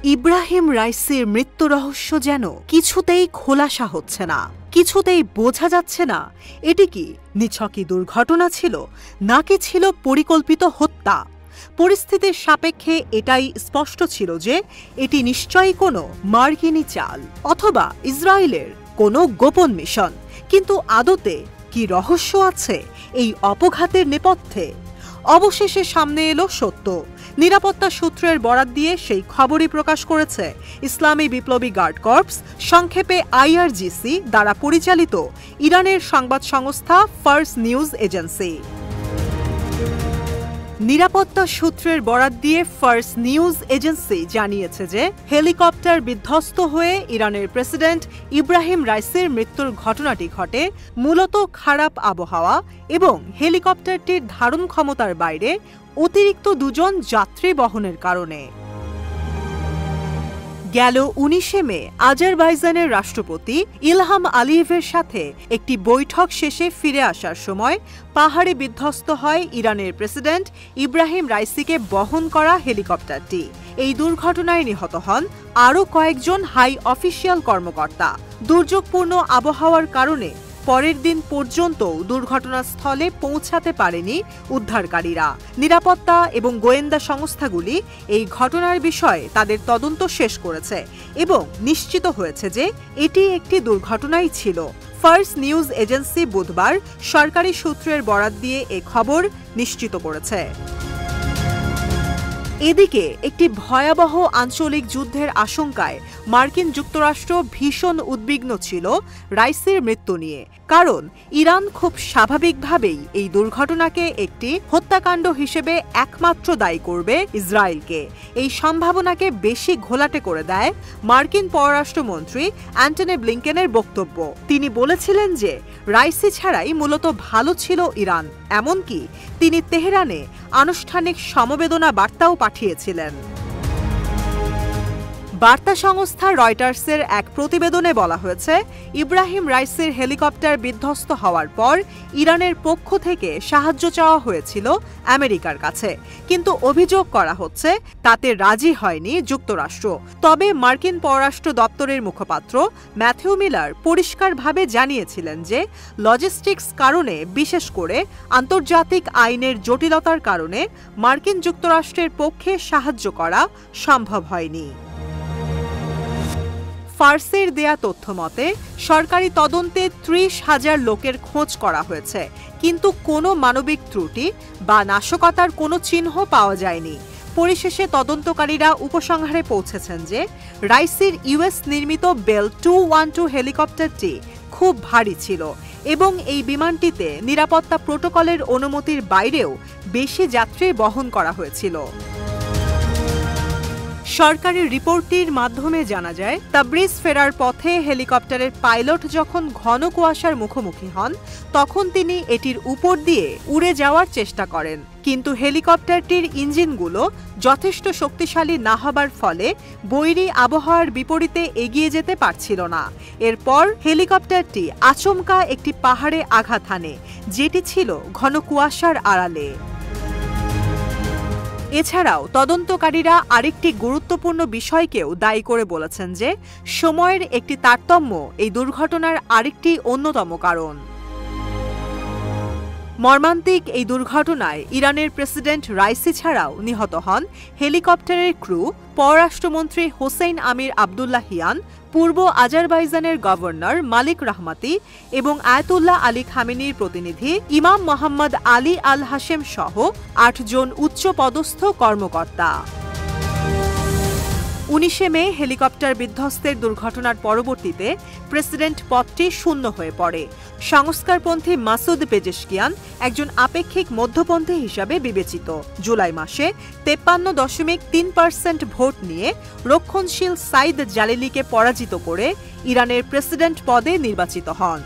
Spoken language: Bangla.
ইব্রাহিম রাইসির মৃত্যু রহস্য যেন কিছুতেই খোলাসা হচ্ছে না, কিছুতেই বোঝা যাচ্ছে না এটি কি নিছকই দুর্ঘটনা ছিল নাকি ছিল পরিকল্পিত হত্যা। পরিস্থিতির সাপেক্ষে এটাই স্পষ্ট ছিল যে এটি নিশ্চয়ই কোনো মার্কিনী চাল অথবা ইসরায়েলের কোনো গোপন মিশন। কিন্তু আদতে কি রহস্য আছে এই অপঘাতের নেপথ্যে? অবশেষে সামনে এলো সত্য। নিরাপত্তা সূত্রের বরাত দিয়ে সেই খবরই প্রকাশ করেছে ইসলামী বিপ্লবী গার্ড কর্পস, সংক্ষেপে IRGC দ্বারা পরিচালিত ইরানের সংবাদ সংস্থা ফার্স নিউজ এজেন্সি। নিরাপত্তা সূত্রের বরাত দিয়ে ফার্স নিউজ এজেন্সি জানিয়েছে যে হেলিকপ্টার বিধ্বস্ত হয়ে ইরানের প্রেসিডেন্ট ইব্রাহিম রাইসির মৃত্যুর ঘটনাটি ঘটে মূলত খারাপ আবহাওয়া এবং হেলিকপ্টারটির ধারণ ক্ষমতার বাইরে অতিরিক্ত দুজন যাত্রী বহনের কারণে। গেল 19 মে আজারবাইজানের রাষ্ট্রপতি ইলহাম আলিয়েভের সাথে একটি বৈঠক শেষে ফিরে আসার সময় পাহাড়ে বিধ্বস্ত হয় ইরানের প্রেসিডেন্ট ইব্রাহিম রাইসিকে বহন করা হেলিকপ্টারটি। এই দুর্ঘটনায় নিহত হন আরও কয়েকজন হাই অফিসিয়াল কর্মকর্তা। দুর্যোগপূর্ণ আবহাওয়ার কারণে পরের দিন পর্যন্ত দুর্ঘটনাস্থলে পৌঁছাতে পারেনি উদ্ধারকারীরা। নিরাপত্তা এবং গোয়েন্দা সংস্থাগুলি এই ঘটনার বিষয়ে তাদের তদন্ত শেষ করেছে এবং নিশ্চিত হয়েছে যে এটি একটি দুর্ঘটনাই ছিল। ফার্স নিউজ এজেন্সি বুধবার সরকারি সূত্রের বরাত দিয়ে এ খবর নিশ্চিত করেছে। এদিকে একটি ভয়াবহ আঞ্চলিক যুদ্ধের আশঙ্কায় মার্কিন যুক্তরাষ্ট্র ভীষণ উদ্বিগ্ন ছিল রাইসির মৃত্যু নিয়ে, কারণ ইরান খুব স্বাভাবিকভাবেই এই দুর্ঘটনাকে একটি হত্যাকাণ্ড হিসেবে একমাত্র দায়ী করবে ইসরায়েলকে। এই সম্ভাবনাকে বেশি ঘোলাটে করে দেয় মার্কিন পররাষ্ট্রমন্ত্রী অ্যান্টনি ব্লিংকেনের বক্তব্য। তিনি বলেছিলেন যে রাইসি ছাড়াই মূলত ভালো ছিল ইরান, এমনকি তিনি তেহরানে আনুষ্ঠানিক সমবেদনা বার্তাও পাঠিয়েছিলেন। বার্তা সংস্থা রয়টার্সের এক প্রতিবেদনে বলা হয়েছে, ইব্রাহিম রাইসির হেলিকপ্টার বিধ্বস্ত হওয়ার পর ইরানের পক্ষ থেকে সাহায্য চাওয়া হয়েছিল আমেরিকার কাছে, কিন্তু অভিযোগ করা হচ্ছে তাতে রাজি হয়নি যুক্তরাষ্ট্র। তবে মার্কিন পররাষ্ট্র দপ্তরের মুখপাত্র ম্যাথিউ মিলার পরিষ্কারভাবে জানিয়েছিলেন যে লজিস্টিক্স কারণে, বিশেষ করে আন্তর্জাতিক আইনের জটিলতার কারণে মার্কিন যুক্তরাষ্ট্রের পক্ষে সাহায্য করা সম্ভব হয়নি। ফার্সের দেয়া তথ্য মতে সরকারি তদন্তে 30,000 লোকের খোঁজ করা হয়েছে, কিন্তু কোনো মানবিক ত্রুটি বা নাশকতার কোনো চিহ্ন পাওয়া যায়নি। পরিশেষে তদন্তকারীরা উপসংহারে পৌঁছেছেন যে রাইসির US নির্মিত বেল 212 হেলিকপ্টারটি খুব ভারী ছিল এবং এই বিমানটিতে নিরাপত্তা প্রোটোকলের অনুমতির বাইরেও বেশি যাত্রী বহন করা হয়েছিল। সরকারি রিপোর্টটির মাধ্যমে জানা যায়, তাবরিজ ফেরার পথে হেলিকপ্টারের পাইলট যখন ঘন কুয়াশার মুখোমুখি হন তখন তিনি এটির উপর দিয়ে উড়ে যাওয়ার চেষ্টা করেন, কিন্তু হেলিকপ্টারটির ইঞ্জিনগুলো যথেষ্ট শক্তিশালী না হবার ফলে বৈরী আবহাওয়ার বিপরীতে এগিয়ে যেতে পারছিল না। এরপর হেলিকপ্টারটি আচমকা একটি পাহাড়ে আঘাত হানে, যেটি ছিল ঘন কুয়াশার আড়ালে। এছাড়াও তদন্তকারীরা আরেকটি গুরুত্বপূর্ণ বিষয়কেও দায়ী করে বলেছেন যে সময়ের একটি তারতম্য এই দুর্ঘটনার আরেকটি অন্যতম কারণ। মর্মান্তিক এই দুর্ঘটনায় ইরানের প্রেসিডেন্ট রাইসি ছাড়াও নিহত হন হেলিকপ্টারের ক্রু, পররাষ্ট্রমন্ত্রী হোসেইন আমির আবদুল্লাহিয়ান, পূর্ব আজারবাইজানের গভর্নর মালিক রাহমাতি এবং আয়াতুল্লাহ আলী খামেনির প্রতিনিধি ইমাম মোহাম্মদ আলী আল হাশেম সহ 8 জন উচ্চপদস্থ কর্মকর্তা। 19 মে হেলিকপ্টার বিধ্বস্তের দুর্ঘটনার পরবর্তীতে প্রেসিডেন্ট পদটি শূন্য হয়ে পড়ে। সংস্কারপন্থী মাসুদ পেজেশকিয়ান একজন আপেক্ষিক মধ্যপন্থী হিসাবে বিবেচিত। জুলাই মাসে 53.3% ভোট নিয়ে রক্ষণশীল সাইদ জালিলিকে পরাজিত করে ইরানের প্রেসিডেন্ট পদে নির্বাচিত হন।